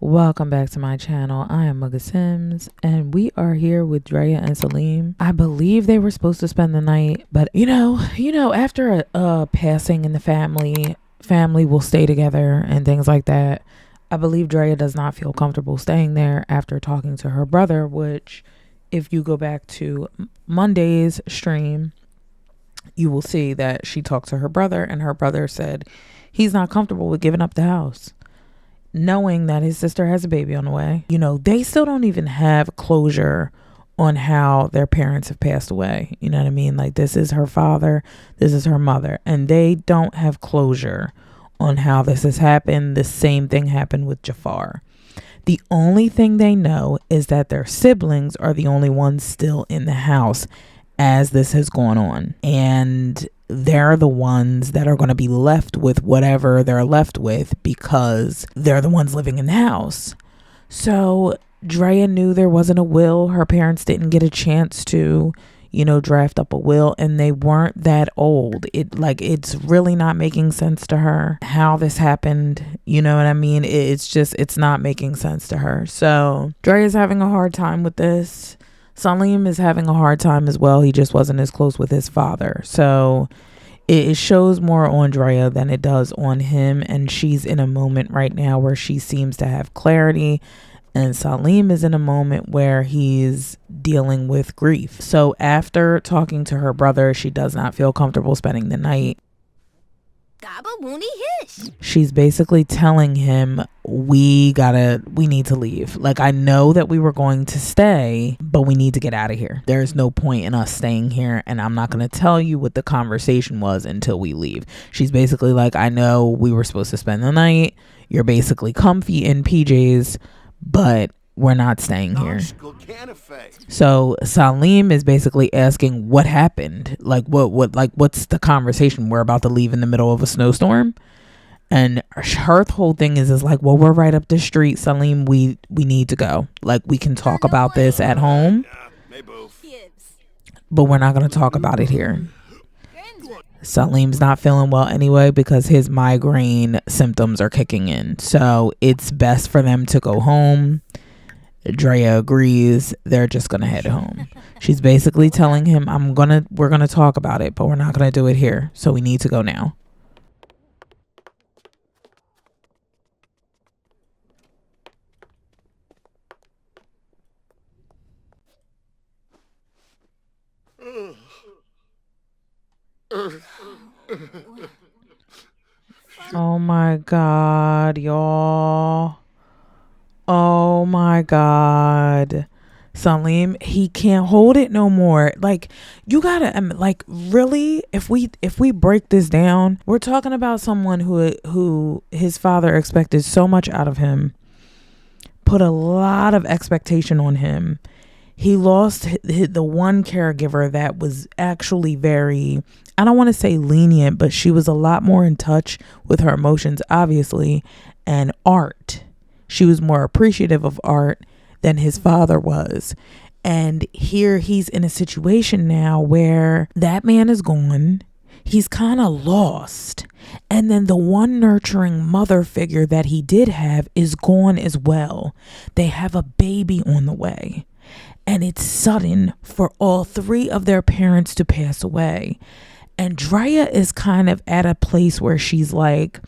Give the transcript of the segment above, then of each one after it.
Welcome back to my channel. I am Mugga Sims and we are here with Dreya and Salim. I believe they were supposed to spend the night, but after a passing in the family will stay together and things like that. I believe Dreya does not feel comfortable staying there after talking to her brother, which if you go back to Monday's stream, you will see that she talked to her brother and her brother said he's not comfortable with giving up the house, knowing that his sister has a baby on the way. They still don't even have closure on how their parents have passed away. You know what I mean? Like, this is her father, this is her mother, and they don't have closure on how this has happened. The same thing happened with Jafar. The only thing they know is that their siblings are the only ones still in the house as this has gone on. And they're the ones that are going to be left with whatever they're left with because they're the ones living in the house. So Dreya knew there wasn't a will. Her parents didn't get a chance to, draft up a will, and they weren't that old. It's really not making sense to her how this happened. You know what I mean? It's not making sense to her. So Dreya's having a hard time with this. Salim is having a hard time as well. He just wasn't as close with his father. So it shows more on Dreya than it does on him. And she's in a moment right now where she seems to have clarity. And Salim is in a moment where he's dealing with grief. So after talking to her brother, she does not feel comfortable spending the night. She's basically telling him, we need to leave. Like, I know that we were going to stay, but we need to get out of here. There's no point in us staying here, and I'm not going to tell you what the conversation was until we leave. She's basically like, I know we were supposed to spend the night. You're basically comfy in PJs, but we're not staying here. So Salim is basically asking what happened. What's the conversation? We're about to leave in the middle of a snowstorm. And her whole thing is like, well, we're right up the street, Salim. We need to go. Like, we can talk about this at home, but we're not going to talk about it here. Salim's not feeling well anyway because his migraine symptoms are kicking in. So it's best for them to go home. Dreya agrees. They're just going to head home. She's basically telling him, we're going to talk about it, but we're not going to do it here. So we need to go now. Oh my God, y'all. Oh my God. Salim, he can't hold it no more. Like, you gotta, really, if we break this down, we're talking about someone who his father expected so much out of him, put a lot of expectation on him. He lost the one caregiver that was actually very, I don't want to say lenient, but she was a lot more in touch with her emotions, obviously, and art. She was more appreciative of art than his father was. And here he's in a situation now where that man is gone. He's kind of lost. And then the one nurturing mother figure that he did have is gone as well. They have a baby on the way. And it's sudden for all three of their parents to pass away. And Dreya is kind of at a place where she's like,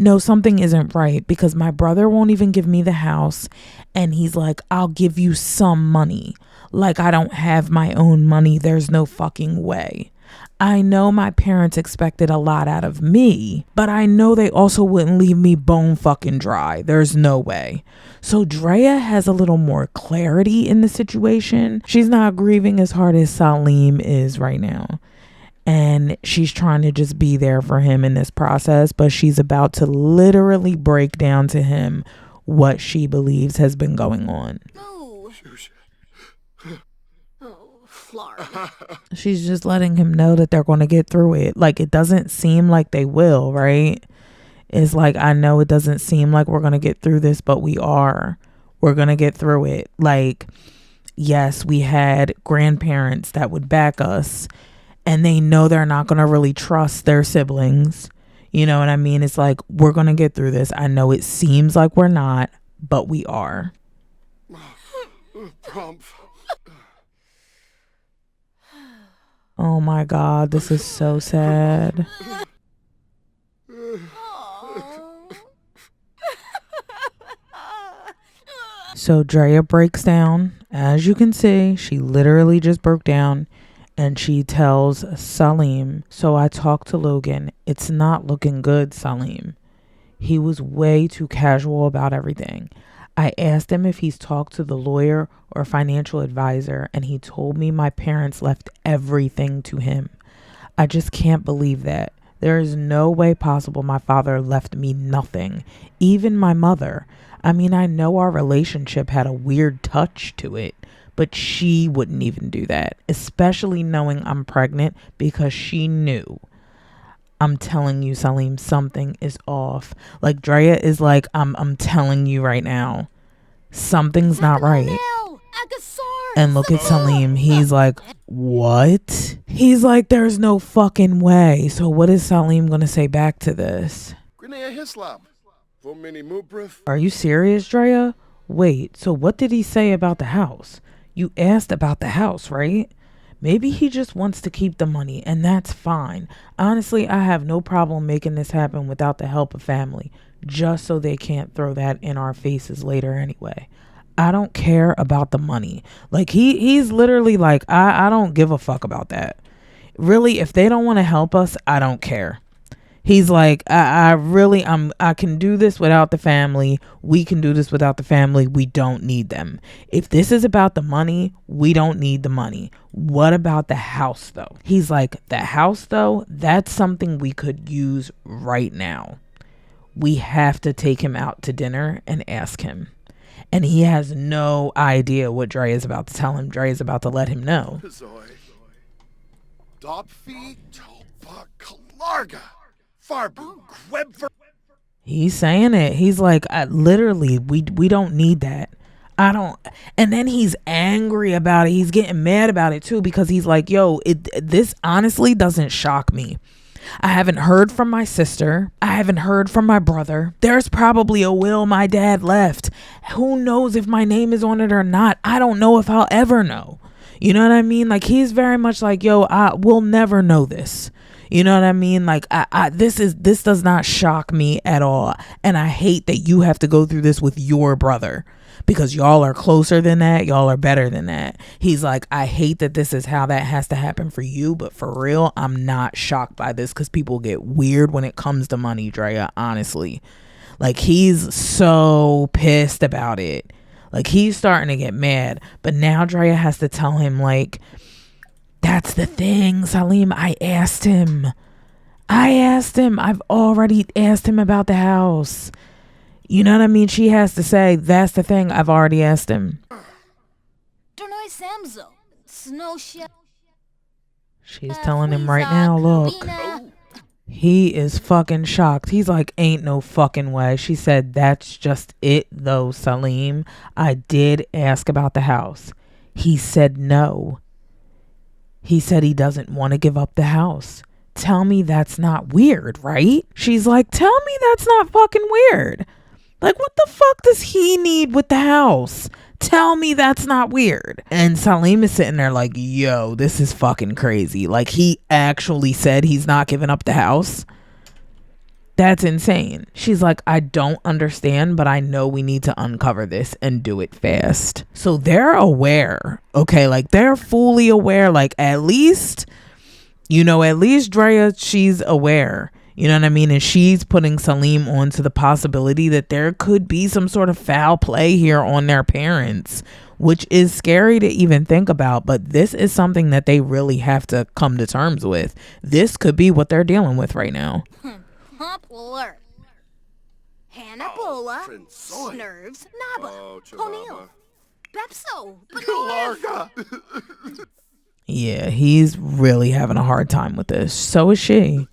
no, something isn't right, because my brother won't even give me the house. And he's like, I'll give you some money. Like, I don't have my own money. There's no fucking way. I know my parents expected a lot out of me, but I know they also wouldn't leave me bone fucking dry. There's no way. So Dreya has a little more clarity in the situation. She's not grieving as hard as Salim is right now. And she's trying to just be there for him in this process, but she's about to literally break down to him what she believes has been going on. She's just letting him know that they're going to get through it. Like, it doesn't seem like they will, right? It's like, I know it doesn't seem like we're going to get through this, but we are. We're going to get through it. Like, yes, we had grandparents that would back us, and they know they're not going to really trust their siblings. You know what I mean? It's like, we're going to get through this. I know it seems like we're not, but we are. Oh my God, this is so sad. So Dreya breaks down. As you can see, she literally just broke down, and she tells Salim, so I talked to Logan. It's not looking good, Salim. He was way too casual about everything. I asked him if he's talked to the lawyer or financial advisor, and he told me my parents left everything to him. I just can't believe that. There is no way possible my father left me nothing, even my mother. I mean, I know our relationship had a weird touch to it, but she wouldn't even do that, especially knowing I'm pregnant, because she knew. I'm telling you, Salim, something is off. Like, Dreya is like, I'm telling you right now, something's not right. And look at Salim. He's like, what? He's like, there's no fucking way. So what is Salim going to say back to this? Are you serious, Dreya? Wait, so what did he say about the house? You asked about the house, right? Maybe he just wants to keep the money, and that's fine. Honestly, I have no problem making this happen without the help of family, just so they can't throw that in our faces later anyway. I don't care about the money. Like, he's literally like, I don't give a fuck about that. Really, if they don't want to help us, I don't care. He's like, I can do this without the family. We can do this without the family. We don't need them. If this is about the money, we don't need the money. What about the house, though? He's like, the house, though, that's something we could use right now. We have to take him out to dinner and ask him. And he has no idea what Dreya is about to tell him. Dreya is about to let him know. He's saying it. He's like, literally, we don't need that. I don't. And then he's angry about it. He's getting mad about it too, because he's like, yo, this honestly doesn't shock me. I haven't heard from my sister. I haven't heard from my brother. There's probably a will my dad left. Who knows if my name is on it or not? I don't know if I'll ever know. You know what I mean? Like, he's very much like, yo, we'll never know this. You know what I mean? Like, this does not shock me at all. And I hate that you have to go through this with your brother, because y'all are closer than that. Y'all are better than that. He's like, I hate that this is how that has to happen for you. But for real, I'm not shocked by this, because people get weird when it comes to money, Dreya, honestly. Like, he's so pissed about it. Like, he's starting to get mad. But now Dreya has to tell him, like, that's the thing, Salim. I asked him. I've already asked him about the house. You know what I mean? She has to say, that's the thing. I've already asked him. She's telling him right now, look. He is fucking shocked. He's like, ain't no fucking way. She said, that's just it though, Salim. I did ask about the house. He said no. He said he doesn't want to give up the house. Tell me that's not weird, right? She's like, tell me that's not fucking weird. Like, what the fuck does he need with the house? Tell me that's not weird. And Salim is sitting there like, yo, this is fucking crazy. Like, he actually said he's not giving up the house. That's insane. She's like, I don't understand, but I know we need to uncover this and do it fast. So they're aware. Okay, like, they're fully aware. Like, at least Dreya, she's aware. You know what I mean? And she's putting Salim on to the possibility that there could be some sort of foul play here on their parents, which is scary to even think about. But this is something that they really have to come to terms with. This could be what they're dealing with right now. Nerves, Naba, Ponil, Bepso, Yeah, he's really having a hard time with this. So is she.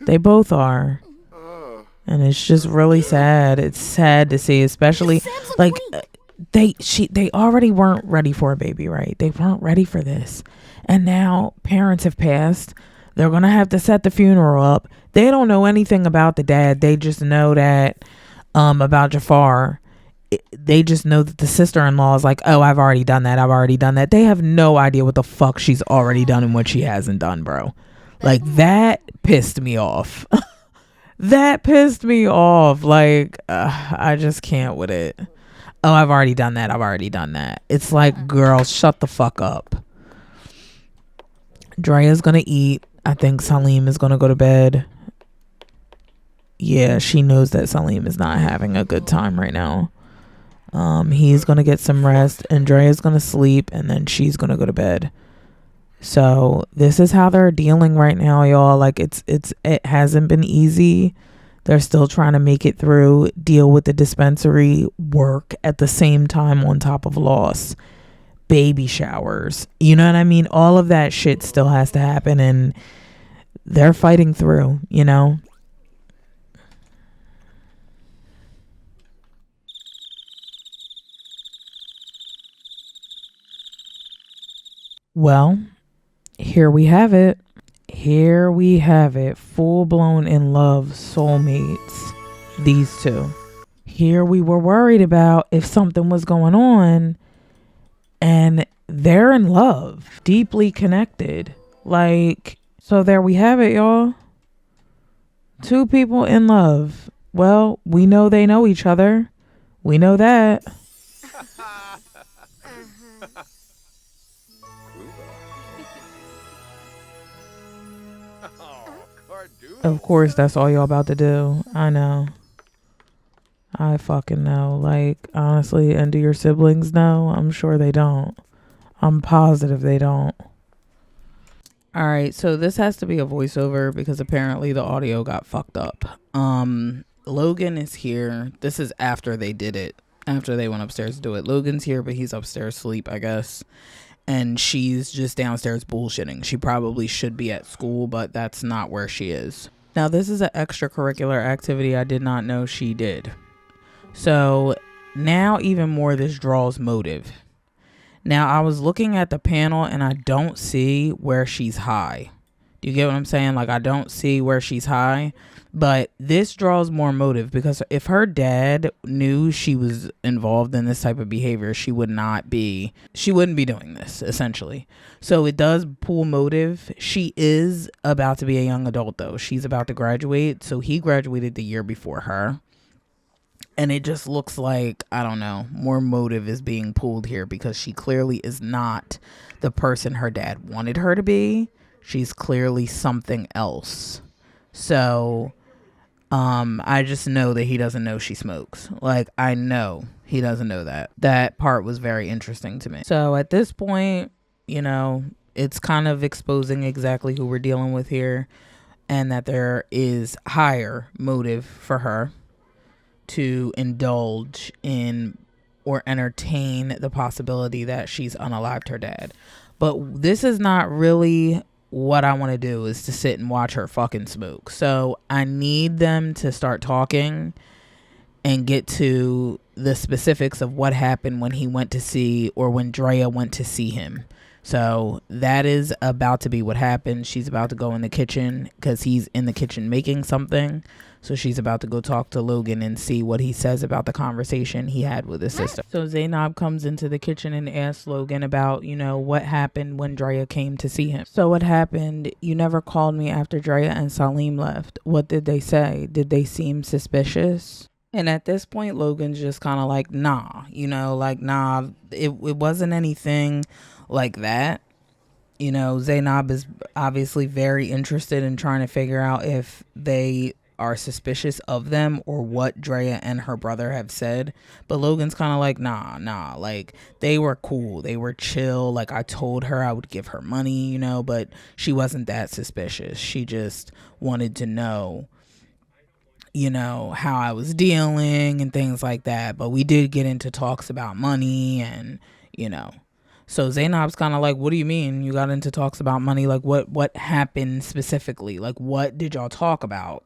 They both are. And it's just really sad. It's sad to see, especially like they already weren't ready for a baby, right? They weren't ready for this. And now parents have passed. They're going to have to set the funeral up. They don't know anything about the dad. They just know that about Jafar. they just know that the sister-in-law is like, oh, I've already done that. They have no idea what the fuck she's already done and what she hasn't done, bro. Like, that pissed me off. That pissed me off. Like, I just can't with it. Oh, I've already done that. It's like, girl, shut the fuck up. Dreya's gonna eat. I think Salim is gonna go to bed. Yeah, she knows that Salim is not having a good time right now. He's gonna get some rest, and Dreya's gonna sleep, and then she's gonna go to bed. So this is how they're dealing right now, y'all. Like, it hasn't been easy. They're still trying to make it through, deal with the dispensary work at the same time on top of loss, baby showers. You know what I mean? All of that shit still has to happen, and they're fighting through, you know? Well, here we have it. Full blown in love, soulmates. These two. Here we were worried about if something was going on, and they're in love, deeply connected. Like, so there we have it, y'all. Two people in love. Well, we know they know each other. We know that. Of course, that's all y'all about to do. I know. I fucking know. Like, honestly, and do your siblings know? I'm sure they don't. I'm positive they don't. All right, so this has to be a voiceover because apparently the audio got fucked up. Logan is here. This is after they did it. After they went upstairs to do it. Logan's here, but he's upstairs asleep, I guess. And she's just downstairs bullshitting. She probably should be at school, but that's not where she is. Now, this is an extracurricular activity I did not know she did. So now even more this draws motive. Now, I was looking at the panel and I don't see where she's high. Do you get what I'm saying? Like, I don't see where she's high. But this draws more motive because if her dad knew she was involved in this type of behavior, she wouldn't be doing this, essentially. So it does pull motive. She is about to be a young adult, though. She's about to graduate. So he graduated the year before her. And it just looks like, I don't know, more motive is being pulled here because she clearly is not the person her dad wanted her to be. She's clearly something else. So I just know that he doesn't know she smokes. Like, I know he doesn't know that. That part was very interesting to me. So at this point, you know, it's kind of exposing exactly who we're dealing with here and that there is higher motive for her to indulge in or entertain the possibility that she's unalived her dad. But this is not really what I want to do, is to sit and watch her fucking smoke. So I need them to start talking and get to the specifics of what happened when he went to see, or when Dreya went to see him. So that is about to be what happens. She's about to go in the kitchen because he's in the kitchen making something. So she's about to go talk to Logan and see what he says about the conversation he had with his sister. So Zainab comes into the kitchen and asks Logan about, you know, what happened when Dreya came to see him. So what happened? You never called me after Dreya and Salim left. What did they say? Did they seem suspicious? And at this point, Logan's just kind of like, nah, you know, like, nah, it wasn't anything like that. You know, Zainab is obviously very interested in trying to figure out if they are suspicious of them or what Dreya and her brother have said. But Logan's kind of like, nah, like, they were cool. They were chill. Like, I told her I would give her money, you know, but she wasn't that suspicious. She just wanted to know, you know, how I was dealing and things like that. But we did get into talks about money and, you know. So Zainab's kind of like, what do you mean you got into talks about money? Like, what happened specifically? Like, what did y'all talk about?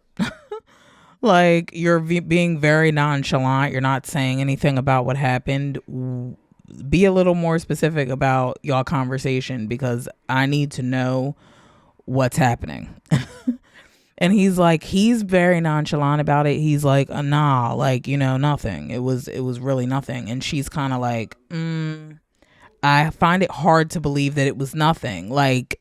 Like, you're being very nonchalant. You're not saying anything about what happened. Be a little more specific about y'all conversation because I need to know what's happening. And he's very nonchalant about it. He's like, nah, like, nothing. It was really nothing. And she's kind of like, I find it hard to believe that it was nothing. Like,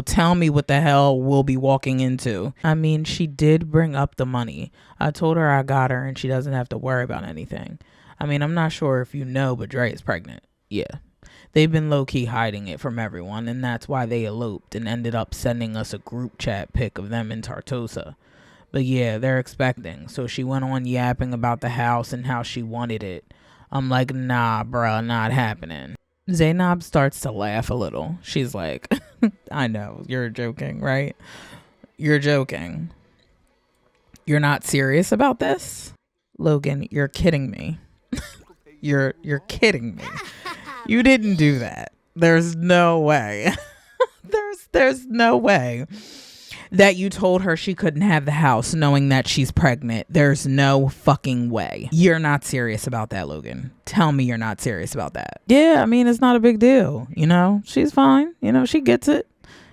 tell me what the hell we'll be walking into. I mean, she did bring up the money. I told her I got her and she doesn't have to worry about anything. I mean, I'm not sure if you know, but Dreya is pregnant. Yeah. They've been low-key hiding it from everyone, and that's why they eloped and ended up sending us a group chat pic of them in Tartosa. But yeah, they're expecting. So she went on yapping about the house and how she wanted it. I'm like, nah, bruh, not happening. Zainab starts to laugh a little. She's like, I know, you're joking, right? You're joking. You're not serious about this? Logan, you're kidding me. You're kidding me. You didn't do that. There's no way. there's no way that you told her she couldn't have the house knowing that she's pregnant. There's no fucking way. You're not serious about that, Logan. Tell me you're not serious about that. Yeah, I mean, it's not a big deal. She's fine. She gets it.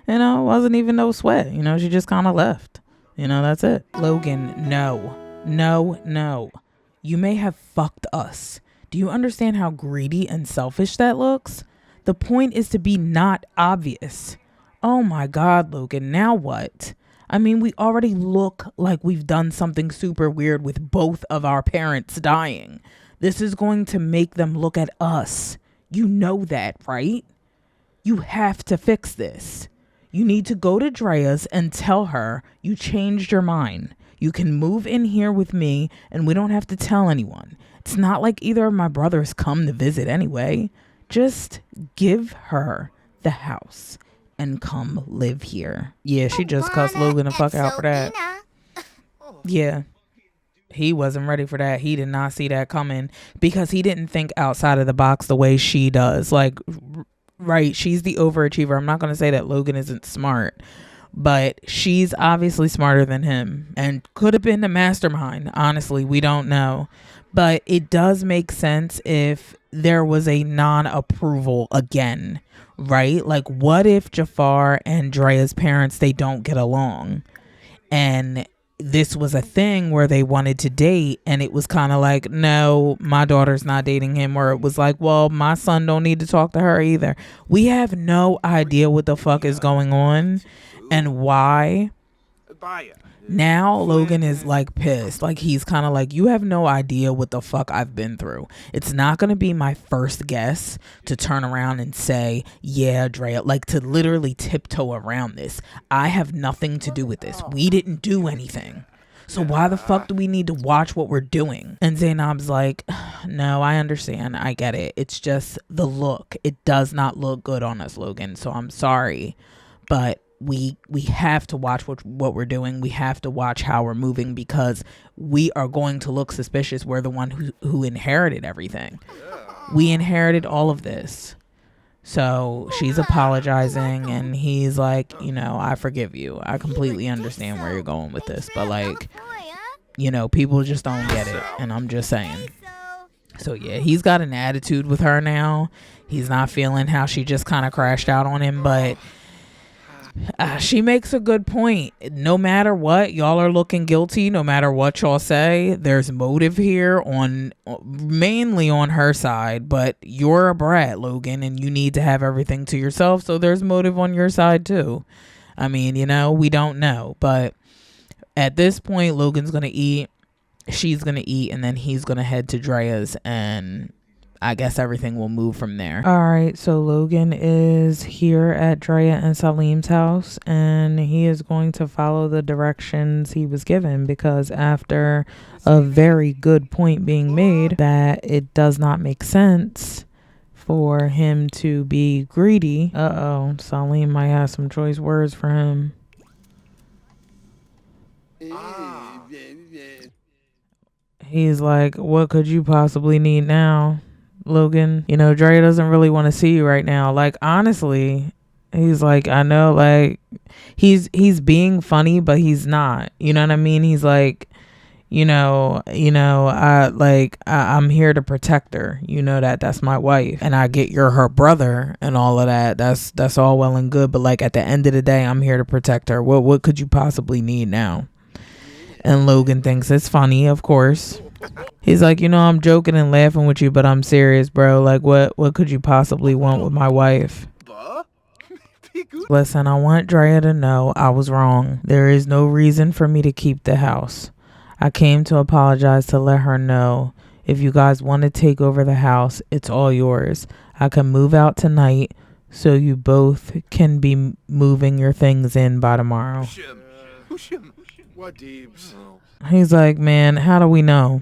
Wasn't even no sweat. She just kind of left. That's it. Logan, no. You may have fucked us. Do you understand how greedy and selfish that looks? The point is to be not obvious. Oh my God, Logan, now what? I mean, we already look like we've done something super weird with both of our parents dying. This is going to make them look at us. You know that, right? You have to fix this. You need to go to Dreya's and tell her you changed your mind. You can move in here with me and we don't have to tell anyone. It's not like either of my brothers come to visit anyway. Just give her the house and come live here. Yeah, she just cussed Logan the fuck out for that. Yeah. He wasn't ready for that. He did not see that coming because he didn't think outside of the box the way she does. Like, right, she's the overachiever. I'm not going to say that Logan isn't smart, but she's obviously smarter than him and could have been the mastermind. Honestly, we don't know. But it does make sense if there was a non-approval again, right? Like, what if Jafar and Dreya's parents, they don't get along? And this was a thing where they wanted to date and it was kind of like, no, my daughter's not dating him. Or it was like, well, my son don't need to talk to her either. We have no idea what the fuck is going on and why. Now Logan is like pissed. Like, he's kind of like, you have no idea what the fuck I've been through. It's not going to be my first guess to turn around and say, yeah, Dreya, like to literally tiptoe around this. I have nothing to do with this. We didn't do anything. So why the fuck do we need to watch what we're doing? And Zainab's like, no, I understand. I get it. It's just the look. It does not look good on us, Logan. So I'm sorry. But we have to watch what we're doing. We have to watch how we're moving because we are going to look suspicious. We're the one who inherited everything. We inherited all of this. So she's apologizing and he's like, I forgive you. I completely understand where you're going with this. But like, people just don't get it. And I'm just saying. So yeah, he's got an attitude with her now. He's not feeling how she just kind of crashed out on him, but she makes a good point. No matter what, y'all are looking guilty. No matter what y'all say, there's motive here mainly on her side, but you're a brat, Logan, and you need to have everything to yourself. So there's motive on your side too. I mean, we don't know, but at this point, Logan's going to eat, she's going to eat, and then he's going to head to Dreya's and I guess everything will move from there. All right, so Logan is here at Dreya and Salim's house, and he is going to follow the directions he was given because after a very good point being made that it does not make sense for him to be greedy. Salim might have some choice words for him. He's like, what could you possibly need now, Logan? Dreya doesn't really want to see you right now. Like, honestly, he's like, I know, like, he's being funny, but he's not. You know what I mean? He's like, I'm here to protect her. You know that's my wife, and I get you're her brother and all of that. That's all well and good, but like at the end of the day, I'm here to protect her. What could you possibly need now? And Logan thinks it's funny, of course. He's like, I'm joking and laughing with you, but I'm serious, bro. Like, what could you possibly want with my wife? Listen, I want Dreya to know I was wrong. There is no reason for me to keep the house. I came to apologize to let her know if you guys want to take over the house, it's all yours. I can move out tonight so you both can be moving your things in by tomorrow. He's like, man, how do we know?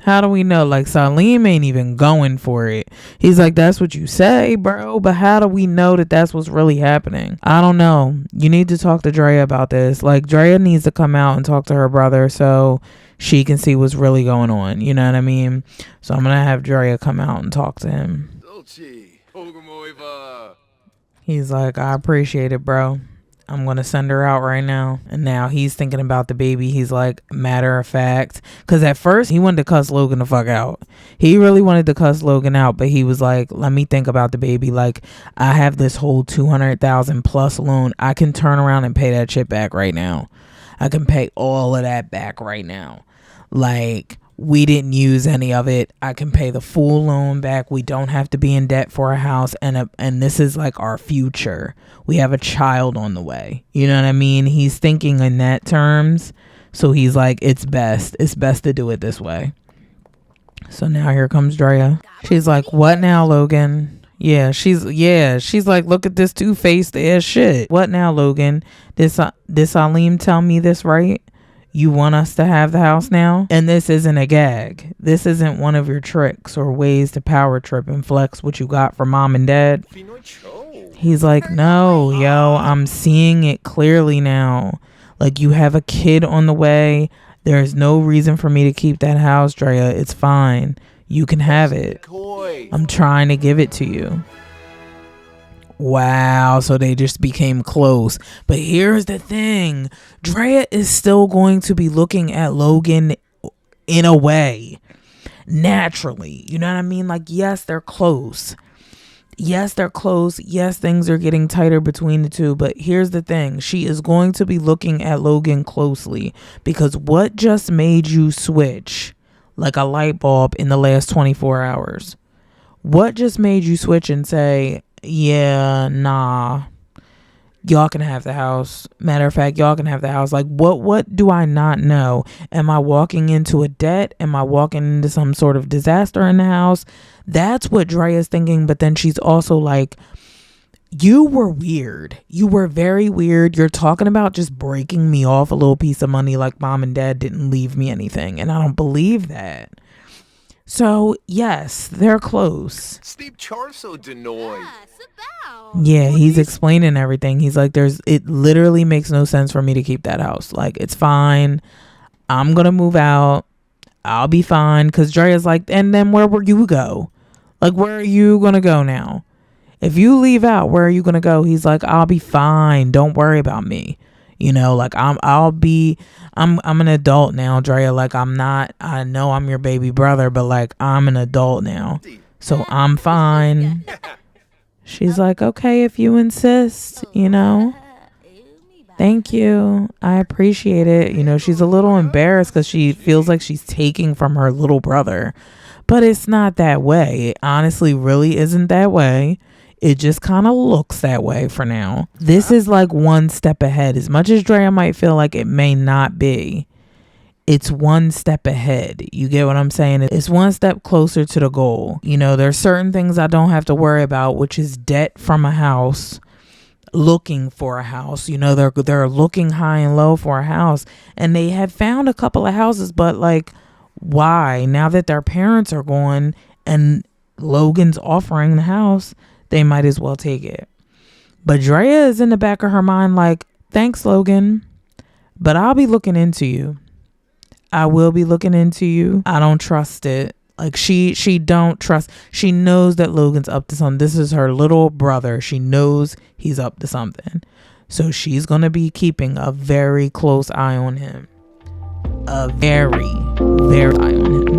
How do we know? Like, Salim ain't even going for it. He's like, that's what you say, bro. But how do we know that that's what's really happening? I don't know. You need to talk to Dreya about this. Like, Dreya needs to come out and talk to her brother so she can see what's really going on. You know what I mean? So I'm going to have Dreya come out and talk to him. He's like, I appreciate it, bro. I'm going to send her out right now. And now he's thinking about the baby. He's like, matter of fact. Because at first he wanted to cuss Logan the fuck out. He really wanted to cuss Logan out. But he was like, let me think about the baby. Like, I have this whole $200,000 plus loan. I can turn around and pay that shit back right now. I can pay all of that back right now. Like, we didn't use any of it. I can pay the full loan back. We don't have to be in debt for a house. And this is like our future. We have a child on the way. You know what I mean? He's thinking in that terms. So he's like, it's best. It's best to do it this way. So now here comes Dreya. She's like, what now, Logan? She's like, look at this two-faced ass shit. What now, Logan? Did Salim tell me this right? You want us to have the house now? And this isn't a gag. This isn't one of your tricks or ways to power trip and flex what you got from mom and dad. He's like, no, yo, I'm seeing it clearly now. Like, you have a kid on the way. There's no reason for me to keep that house, Dreya. It's fine. You can have it. I'm trying to give it to you. Wow, so they just became close. But here's the thing. Dreya is still going to be looking at Logan in a way. Naturally. You know what I mean? Like, yes, they're close. Yes, they're close. Yes, things are getting tighter between the two. But here's the thing. She is going to be looking at Logan closely. Because what just made you switch like a light bulb in the last 24 hours? What just made you switch and say, yeah, nah, y'all can have the house. Matter of fact, y'all can have the house. Like, what do I not know? Am I walking into a debt? Am I walking into some sort of disaster in the house? That's what Dreya's thinking. But then she's also like, you were weird. You were very weird. You're talking about just breaking me off a little piece of money like mom and dad didn't leave me anything. And I don't believe that. So, yes, they're close. Yeah, he's explaining everything. He's like, it literally makes no sense for me to keep that house. Like, it's fine. I'm going to move out. I'll be fine. Because Dreya's like, and then where will you go? Like, where are you going to go now? If you leave out, where are you going to go? He's like, I'll be fine. Don't worry about me. You know, like I'm an adult now, Dreya. Like I know I'm your baby brother, but like I'm an adult now. So I'm fine. She's like, okay, if you insist, you know. Thank you. I appreciate it. You know, she's a little embarrassed because she feels like she's taking from her little brother. But it's not that way. It honestly really isn't that way. It just kind of looks that way for now. This is like one step ahead. As much as Dreya might feel like it may not be, it's one step ahead. You get what I'm saying? It's one step closer to the goal. You know, there's certain things I don't have to worry about, which is debt from a house, looking for a house. You know, they're looking high and low for a house, and they have found a couple of houses, but like, why? Now that their parents are gone and Logan's offering the house, they might as well take it. But Dreya is in the back of her mind like, thanks, Logan, but I'll be looking into you. I will be looking into you. I don't trust it. Like she don't trust. She knows that Logan's up to something. This is her little brother. She knows he's up to something. So she's going to be keeping a very close eye on him. a very, very eye on him.